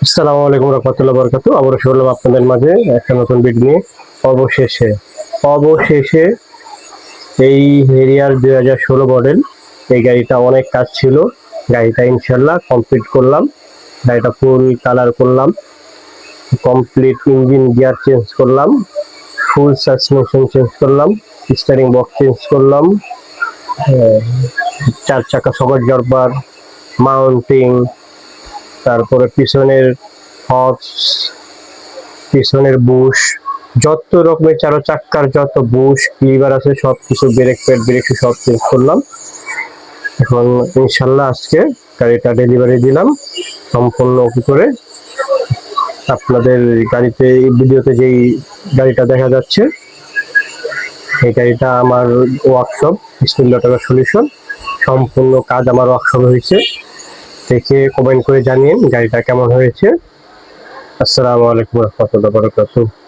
আসসালামু আলাইকুম রহমতুল্লাহ বরকাতু। আবারও শুনলাম আপনাদের মাঝে একটা নতুন ভিডিও নিয়ে। অবশেষে অবশেষে এই হেরিয়ার 2016 মডেল, এই গাড়িটা অনেক কাজ ছিল। গাড়িটা ইনশাল্লাহ কমপ্লিট করলাম। গাড়িটা ফুল কালার করলাম, কমপ্লিট ইঞ্জিন গিয়ার চেঞ্জ করলাম, ফুল সাসপেনশন চেঞ্জ করলাম, স্টিয়ারিং বক্স চেঞ্জ করলাম, চার চাকা সকেট জরবার, মাউন্টিং, তারপরে পিছনের হবস, পিছনের বুশ, যত রকমের চারো চাক্কার যত বুশ লিভার আছে সবকিছু, ব্রেক প্যাড ব্রেক সব চেঞ্জ করলাম। এখন ইনশাল্লাহ আজকে গাড়িটা ডেলিভারি দিলাম সম্পূর্ণ করে। আপনাদের গাড়িতে ভিডিওতে যেই গাড়িটা দেখা যাচ্ছে এই গাড়িটা আমার ওয়ার্কশপ বিসমিল্লাহ টাকা সলিউশন, সম্পূর্ণ কাজ আমার ওয়ার্কশপে হয়েছে। দেখে কমেন্ট করে জানিয়েন গাড়িটা কেমন হয়েছে। আসসালামু আলাইকুম রহমতুল্লাহ বারাকাতুহু।